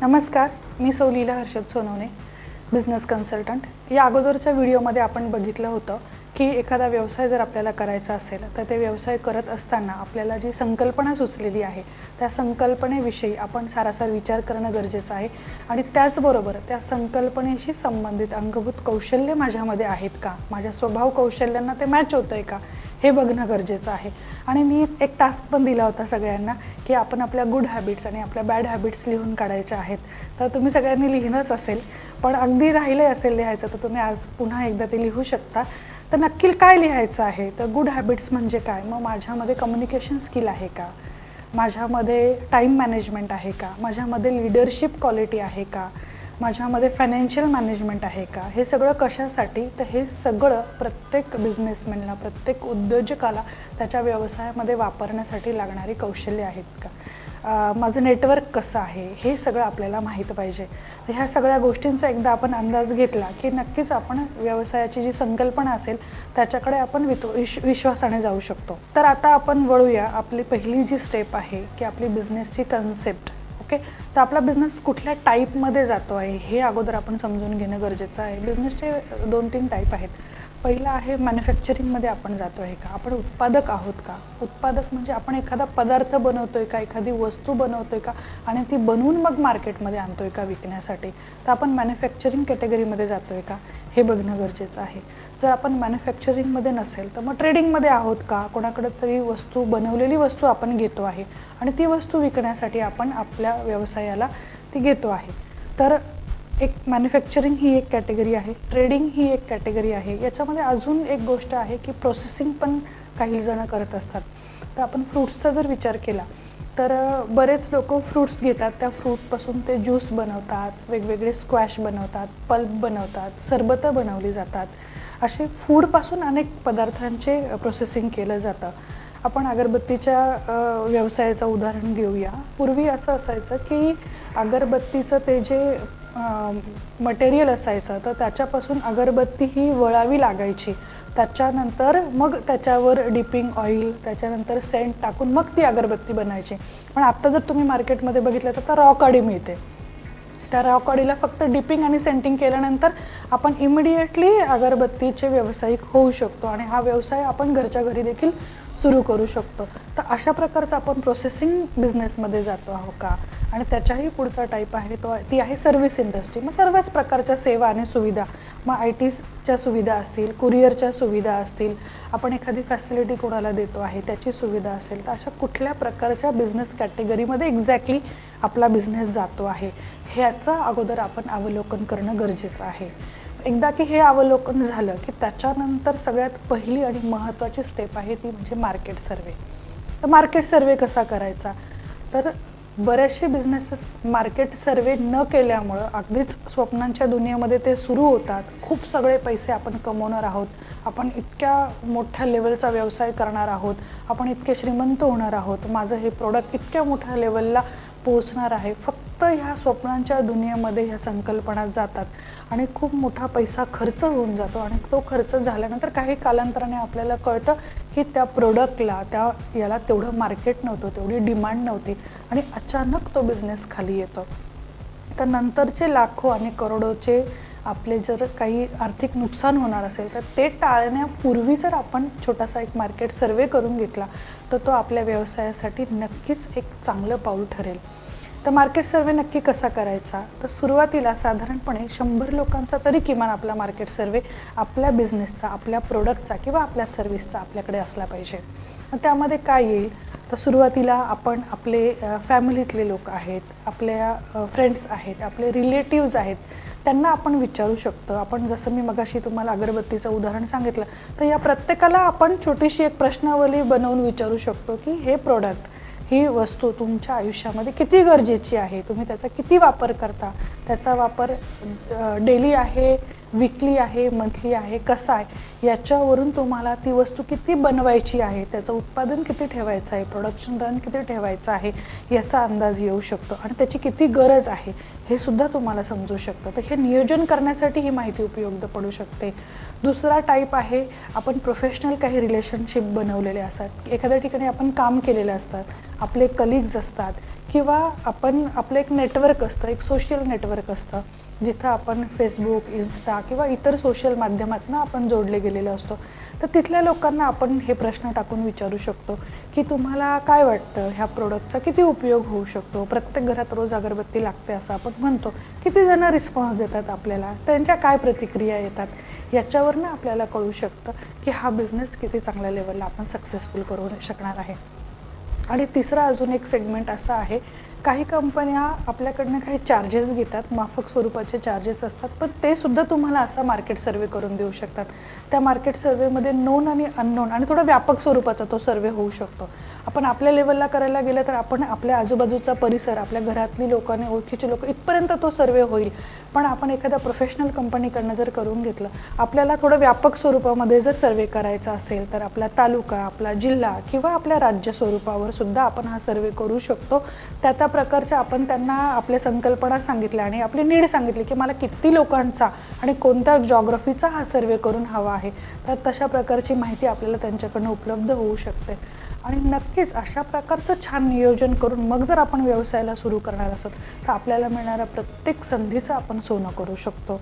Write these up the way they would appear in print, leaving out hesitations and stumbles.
नमस्कार, मी सौ लीला Harshad Sonawane, business consultant. या अगोदरच्या व्हिडिओमध्ये आपण बघितलं होतं की एखादा व्यवसाय जर आपल्याला करायचा असेल तर ते व्यवसाय करत असताना आपल्याला जी संकल्पना सुचलेली आहे त्या संकल्पनेविषयी आपण सारासार विचार करणं गरजेचं आहे आणि त्याचबरोबर त्या संकल्पनेशी संबंधित अंगभूत कौशल्य माझ्यामध्ये आहेत का, माझ्या स्वभाव कौशल्यांना ते मॅच होतंय का हे बघणं गरजेचं आहे. आणि मी एक टास्क पण दिला होता सगळ्यांना की आपण आपल्या गुड हॅबिट्स आणि आपल्या बॅड हॅबिट्स लिहून काढायच्या आहेत. तर तुम्ही सगळ्यांनी लिहिणंच असेल, पण अगदी राहिले असेल लिहायचं तर तुम्ही आज पुन्हा एकदा ते लिहू शकता. तर नक्की काय लिहायचं आहे, तर गुड हॅबिट्स म्हणजे काय, मग माझ्यामध्ये कम्युनिकेशन स्किल आहे का, माझ्यामध्ये टाईम मॅनेजमेंट आहे का, माझ्यामध्ये लीडरशिप क्वालिटी आहे का, माझ्यामध्ये फायनान्शियल मॅनेजमेंट आहे का, हे सगळं कशासाठी, तर हे सगळं प्रत्येक बिझनेसमॅनला, प्रत्येक उद्योजकाला त्याच्या व्यवसायामध्ये वापरण्यासाठी लागणारी कौशल्य आहेत का, माझं नेटवर्क कसं आहे, हे सगळं आपल्याला माहीत पाहिजे. तर ह्या सगळ्या गोष्टींचा एकदा आपण अंदाज घेतला की नक्कीच आपण व्यवसायाची जी संकल्पना असेल त्याच्याकडे आपण विश्वासाने जाऊ शकतो. तर आता आपण वळूया, आपली पहिली जी स्टेप आहे की आपली बिझनेसची कन्सेप्ट. ओके, तर आपला बिझनेस कुठल्या टाईपमध्ये जातो आहे हे अगोदर आपण समजून घेणं गरजेचं आहे. बिझनेसचे 2-3 टाईप आहेत. पहिला आहे मॅन्युफॅक्चरिंगमध्ये आपण जातो आहे का, आपण उत्पादक आहोत का. उत्पादक म्हणजे आपण एखादा पदार्थ बनवतोय का, एखादी वस्तू बनवतोय का आणि ती बनवून मग मार्केटमध्ये आणतोय का विकण्यासाठी. तर आपण मॅन्युफॅक्चरिंग कॅटेगरीमध्ये जातोय का हे बघणं गरजेचं आहे. जर आपण मॅन्युफॅक्चरिंगमध्ये नसेल तर मग ट्रेडिंगमध्ये आहोत का, कोणाकडे तरी वस्तू, बनवलेली वस्तू आपण घेतो आहे आणि ती वस्तू विकण्यासाठी आपण आपल्या व्यवसायाला ती घेतो आहे. तर एक मॅन्युफॅक्चरिंग ही एक कॅटेगरी आहे, ट्रेडिंग ही एक कॅटेगरी आहे. याच्यामध्ये अजून एक गोष्ट आहे की प्रोसेसिंग पण काही जण करत असतात. तर आपण फ्रूट्सचा जर विचार केला तर बरेच लोक फ्रूट्स घेतात, त्या फ्रूटपासून ते ज्यूस बनवतात, वेगवेगळे स्क्वॅश बनवतात, पल्प बनवतात, सरबतं बनवली जातात. असे फूडपासून अनेक पदार्थांचे प्रोसेसिंग केलं जातं. आपण अगरबत्तीच्या व्यवसायाचं उदाहरण घेऊया. पूर्वी असं असायचं की अगरबत्तीचं ते जे मटेरियल असायचं तर त्याच्यापासून अगरबत्ती ही वळावी लागायची. त्याच्यानंतर मग त्याच्यावर डिपिंग ऑइल, त्याच्यानंतर सेंट टाकून मग ती अगरबत्ती बनायची. पण आत्ता जर तुम्ही मार्केटमध्ये बघितलं तर रॉ काडी मिळते. त्या रॉ काडीला फक्त डिपिंग आणि सेंटिंग केल्यानंतर आपण इमिडिएटली अगरबत्तीचे व्यावसायिक होऊ शकतो आणि हा व्यवसाय आपण घरच्या घरी देखील सुरू करू शकतो. तर अशा प्रकारचं आपण प्रोसेसिंग बिझनेसमध्ये जातो आहोत का. आणि त्याच्याही पुढचा टाईप आहे ती आहे सर्व्हिस इंडस्ट्री. मग सर्वच प्रकारच्या सेवा आणि सुविधा, मग IT च्या सुविधा असतील, कुरिअरच्या सुविधा असतील, आपण एखादी फॅसिलिटी कोणाला देतो आहे त्याची सुविधा असेल, तर अशा कुठल्या प्रकारच्या बिझनेस कॅटेगरीमध्ये एक्झॅक्टली आपला बिझनेस जातो आहे ह्याचं अगोदर आपण अवलोकन करणं गरजेचं आहे. एकदा की हे अवलोकन झालं की त्याच्यानंतर सगळ्यात पहिली आणि महत्त्वाची स्टेप आहे ती म्हणजे मार्केट सर्वे. तर मार्केट सर्वे कसा करायचा, तर बरेचसे बिझनेसेस मार्केट सर्वे न केल्यामुळं अगदीच स्वप्नांच्या दुनियेमध्ये ते सुरू होतात. खूप सगळे पैसे आपण कमवणार आहोत, आपण इतक्या मोठ्या लेवलचा व्यवसाय करणार आहोत, आपण इतके श्रीमंत होणार आहोत, माझं हे प्रोडक्ट इतक्या मोठ्या लेवलला पोहोचणार आहे. फक्त ह्या स्वप्नांच्या दुनियेमध्ये ह्या संकल्पना जातात आणि खूप मोठा पैसा खर्च होऊन जातो आणि तो खर्च झाल्यानंतर काही कालांतराने आपल्याला कळतं की त्या प्रोडक्टला, याला तेवढं मार्केट नव्हतं, तेवढी डिमांड नव्हती आणि अचानक तो बिझनेस खाली येतो. तर नंतरचे लाखो आणि करोडोचे आपले जर काही आर्थिक नुकसान होणार असेल तर ते टाळण्यापूर्वी जर आपण छोटासा एक मार्केट सर्वे करून घेतला तर तो आपल्या व्यवसायासाठी नक्कीच एक चांगलं पाऊल ठरेल. तर मार्केट सर्वे नक्की कसा करायचा, तर सुरुवातीला साधारणपणे 100 लोकांचा तरी किमान आपला मार्केट सर्वे आपल्या बिझनेसचा, आपल्या प्रोडक्टचा किंवा आपल्या सर्व्हिसचा आपल्याकडे असला पाहिजे. मग त्यामध्ये काय येईल, तर सुरुवातीला आपण आपले फॅमिलीतले लोक आहेत, आपल्या फ्रेंड्स आहेत, आपले रिलेटिव्ज आहेत, त्यांना आपण विचारू शकतो. आपण जसं मी मगाशी तुम्हाला अगरबत्तीचं उदाहरण सांगितलं तर या प्रत्येकाला आपण छोटीशी एक प्रश्नावली बनवून विचारू शकतो की हे प्रोडक्ट, ही वस्तू तुमच्या आयुष्यामध्ये किती गरजेची आहे, तुम्ही त्याचा किती वापर करता, त्याचा वापर डेली आहे, वीकली आहे, मंथली आहे, कसा आहे, याच्यावरून तुम्हाला ती वस्तू किती बनवायची आहे, त्याचं उत्पादन किती ठेवायचं आहे, प्रोडक्शन रन किती ठेवायचं आहे याचा अंदाज येऊ शकतो आणि त्याची किती गरज आहे हे सुद्धा तुम्हाला समजू शकतं. तर हे नियोजन करण्यासाठी ही माहिती उपयुक्त पडू शकते. दुसरा टाईप आहे, आपण प्रोफेशनल काही रिलेशनशिप बनवलेले असतात, एखाद्या ठिकाणी आपण काम केलेलं असतात, आपले कलिग्स असतात किंवा आपण आपलं एक नेटवर्क असतं, एक सोशल नेटवर्क असतं, जिथं आपण फेसबुक, इन्स्टा किंवा इतर सोशल माध्यमातून आपण जोडले गेलेलो असतो. तर तिथल्या लोकांना आपण हे प्रश्न टाकून विचारू शकतो की तुम्हाला काय वाटतं, ह्या प्रोडक्टचा किती उपयोग होऊ शकतो. प्रत्येक घरात रोज अगरबत्ती लागते असं आपण म्हणतो. किती जण रिस्पॉन्स देतात आपल्याला, त्यांच्या काय प्रतिक्रिया येतात, याच्यावरनं आपल्याला कळू शकतं की हा बिझनेस किती चांगल्या लेवलला आपण सक्सेसफुल करू शकणार आहे. आणि तिसरा अजून एक सेगमेंट असा आहे, काही कंपन्या आपल्याकडनं काही चार्जेस घेतात, माफक स्वरूपाचे चार्जेस असतात, पण ते सुद्धा तुम्हाला असा मार्केट सर्वे करून देऊ शकतात. त्या मार्केट सर्वेमध्ये नोन आणि अननोन आणि थोडा व्यापक स्वरूपाचा तो सर्वे होऊ शकतो. आपण आपल्या लेवलला करायला गेलं तर आपण आपल्या आजूबाजूचा परिसर, आपल्या घरातली लोकांनी, ओळखीचे लोक इथपर्यंत तो सर्वे होईल. पण आपण एखाद्या प्रोफेशनल कंपनीकडनं जर करून घेतलं, आपल्याला थोडं व्यापक स्वरूपामध्ये जर सर्वे करायचा असेल तर आपला तालुका, आपला जिल्हा किंवा आपल्या राज्य स्वरूपावर सुद्धा आपण हा सर्वे करू शकतो. त्या प्रकारच्या आपण त्यांना आपल्या संकल्पना सांगितल्या आणि आपली नीड सांगितली की मला किती लोकांचा आणि कोणत्या जॉग्रफीचा हा सर्वे करून हवा आहे, तर तशा प्रकारची माहिती आपल्याला त्यांच्याकडनं उपलब्ध होऊ शकते. आणि नक्कीच अशा प्रकारचं छान नियोजन करून मग जर आपण व्यवसायाला सुरू करणार असत तर आपल्याला मिळणाऱ्या प्रत्येक संधीचं आपण सोनं करू शकतो.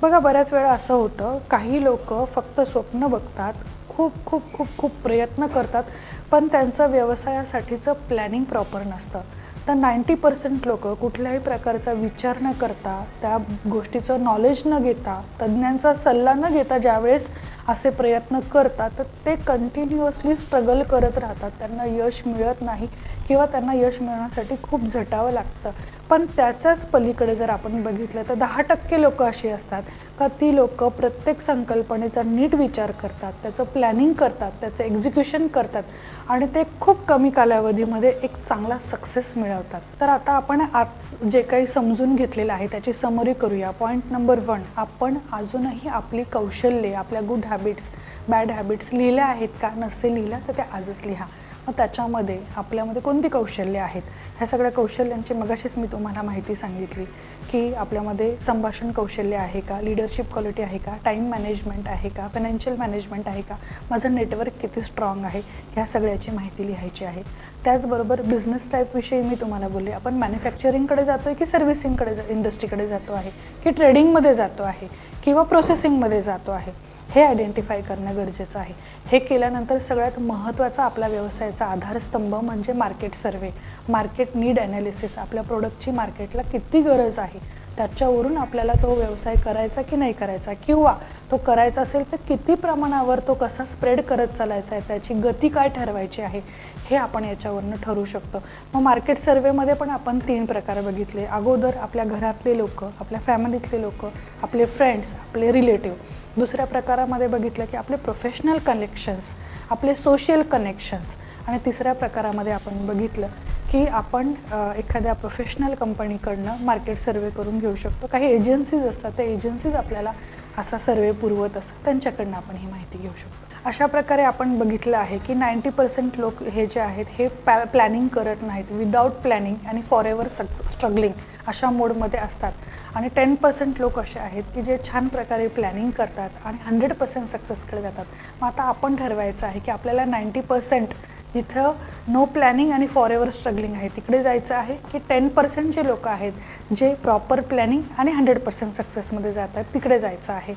बघा, बऱ्याच वेळा असं होतं, काही लोक फक्त स्वप्न बघतात, खूप खूप खूप खूप प्रयत्न करतात, पण त्यांचं व्यवसायासाठीचं प्लॅनिंग प्रॉपर नसतं. तर 90% लोक कुठल्याही प्रकारचा विचार न करता, त्या गोष्टीचं नॉलेज न घेता, तज्ज्ञांचा सल्ला न घेता ज्यावेळेस असे प्रयत्न करतात तर ते कंटिन्युअसली स्ट्रगल करत राहतात. त्यांना यश मिळत नाही किंवा त्यांना यश मिळवण्यासाठी खूप झटावं लागतं. पण त्याच्याच पलीकडे जर आपण बघितलं तर 10% लोक अशी असतात का ती लोक प्रत्येक संकल्पनेचा नीट विचार करतात, त्याचं प्लॅनिंग करतात, त्याचं एक्झिक्युशन करतात आणि ते खूप कमी कालावधीमध्ये एक चांगला सक्सेस मिळवतात. तर आता आपण आज जे काही समजून घेतलेलं आहे त्याची समरी करूया. पॉईंट नंबर 1, आपण अजूनही आपली कौशल्ये, आपल्या गुड हॅबिट्स, बॅड हॅबिट्स लिहिल्या आहेत का? नसते लिहिल्या तर त्या आजच लिहा. मग त्याच्यामध्ये आपल्यामध्ये कोणती कौशल्य आहेत, ह्या सगळ्या कौशल्यांची मगाशीच मी तुम्हाला माहिती सांगितली की आपल्यामध्ये संभाषण कौशल्य आहे का, लिडरशिप क्वालिटी आहे का, टाईम मॅनेजमेंट आहे का, फायनान्शियल मॅनेजमेंट आहे का, माझं नेटवर्क किती स्ट्रॉंग आहे, ह्या सगळ्याची माहिती लिहायची आहे. त्याचबरोबर बिझनेस टाईपविषयी मी तुम्हाला बोलले, आपण मॅन्युफॅक्चरिंगकडे जातो आहे की सर्व्हिसिंगकडे, इंडस्ट्रीकडे जातो आहे की ट्रेडिंगमध्ये जातो आहे किंवा प्रोसेसिंगमध्ये जातो आहे, हे आयडेंटिफाय करणं गरजेचं आहे. हे केल्यानंतर सगळ्यात महत्त्वाचा आपला व्यवसायाचा आधारस्तंभ म्हणजे मार्केट सर्वे, मार्केट नीड ॲनालिसिस. आपल्या प्रोडक्टची मार्केटला किती गरज आहे, त्याच्यावरून आपल्याला तो व्यवसाय करायचा की नाही करायचा, किंवा तो करायचा असेल तर किती प्रमाणावर तो कसा स्प्रेड करत चालायचा आहे, त्याची गती काय ठरवायची आहे, हे आपण याच्यावरनं ठरवू शकतो. मग मार्केट सर्वेमध्ये पण आपण 3 प्रकार बघितले. अगोदर आपल्या घरातले लोक, आपल्या फॅमिलीतले लोक, आपले फ्रेंड्स, आपले रिलेटिव्ह. दुसऱ्या प्रकारामध्ये बघितलं की आपले प्रोफेशनल कनेक्शन्स, आपले सोशल कनेक्शन्स. आणि तिसऱ्या प्रकारामध्ये आपण बघितलं की आपण एखाद्या प्रोफेशनल कंपनीकडनं मार्केट सर्वे करून घेऊ शकतो. काही एजन्सीज असतात, त्या एजन्सीज आपल्याला असा सर्वे पुरवत असतात, त्यांच्याकडनं आपण ही माहिती घेऊ शकतो. अशा प्रकारे आपण बघितलं आहे की 90% लोक हे जे आहेत हे प्लॅनिंग करत नाहीत, विदाऊट प्लॅनिंग आणि फॉरेवर स्ट्रगलिंग अशा मोडमध्ये असतात. आणि 10% लोक असे आहेत की जे छान प्रकारे प्लॅनिंग करतात आणि 100% सक्सेसकडे जातात. मग आता आपण ठरवायचं आहे की आपल्याला 90% जिथं नो प्लॅनिंग आणि फॉरेवर स्ट्रगलिंग आहे तिकडे जायचं आहे, की 10% जे लोक आहेत जे प्रॉपर प्लॅनिंग आणि 100% सक्सेसमध्ये जातात तिकडे जायचं आहे.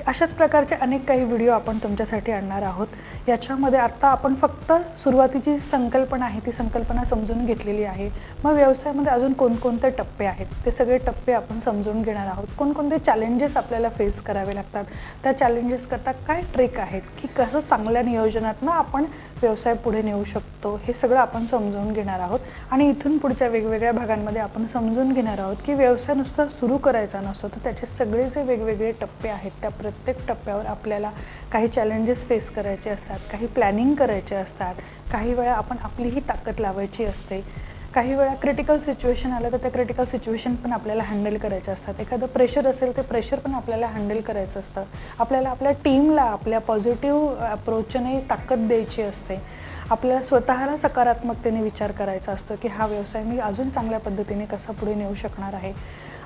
अशाच प्रकारचे अनेक काही व्हिडिओ आपण तुमच्यासाठी आणणार आहोत. याच्यामध्ये आत्ता आपण फक्त सुरुवातीची संकल्पना आहे ती संकल्पना समजून घेतलेली आहे. मग व्यवसायामध्ये अजून कोणकोणते टप्पे आहेत ते सगळे टप्पे आपण समजून घेणार आहोत. कोणकोणते चॅलेंजेस आपल्याला फेस करावे लागतात, त्या चॅलेंजेस करता काय ट्रिक आहेत, की कसं चांगल्या नियोजनातनं आपण व्यवसाय पुढे नेऊ शकतो, हे सगळं आपण समजून घेणार आहोत. आणि इथून पुढच्या वेगवेगळ्या भागांमध्ये आपण समजून घेणार आहोत की व्यवसाय नुसता सुरू करायचा नसतो, तर त्याचे सगळे जे वेगवेगळे टप्पे आहेत त्या प्रत्येक टप्प्यावर आपल्याला काही चॅलेंजेस फेस करायचे असतात, काही प्लॅनिंग करायचे असतात, काही वेळा आपण आपलीही ताकद लावायची असते, काही वेळा क्रिटिकल सिच्युएशन आलं तर त्या क्रिटिकल सिच्युएशन पण आपल्याला हँडल करायचे असतात. एखादं प्रेशर असेल ते प्रेशर पण आपल्याला हँडल करायचं असतं. आपल्याला आपल्या टीमला आपल्या पॉझिटिव्ह अप्रोचने ताकद द्यायची असते. आपल्याला स्वतःला सकारात्मकतेने विचार करायचा असतो की हा व्यवसाय मी अजून चांगल्या पद्धतीने कसा पुढे नेऊ शकणार आहे.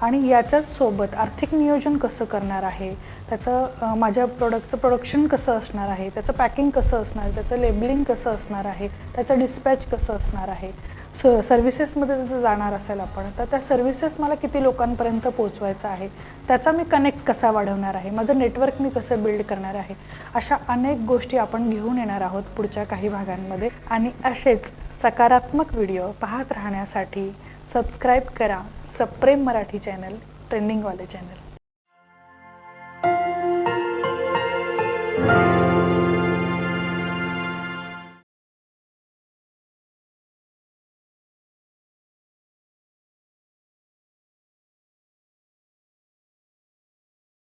आणि याच्याच सोबत आर्थिक नियोजन कसं करणार आहे, त्याचं माझ्या प्रोडक्टचं प्रोडक्शन कसं असणार आहे, त्याचं पॅकिंग कसं असणार आहे, त्याचं लेबलिंग कसं असणार आहे, त्याचं डिस्पॅच कसं असणार आहे, सर्व्हिसेसमध्ये जर जाणार असेल आपण, तर त्या सर्व्हिसेस मला किती लोकांपर्यंत पोहोचवायचं आहे, त्याचा मी कनेक्ट कसा वाढवणार आहे, माझं नेटवर्क मी कसं बिल्ड करणार आहे, अशा अनेक गोष्टी आपण घेऊन येणार आहोत पुढच्या काही भागांमध्ये. आणि असेच सकारात्मक व्हिडिओ पाहत राहण्यासाठी सबस्क्राईब करा सप्रेम मराठी चॅनल, ट्रेंडिंगवाले चॅनल.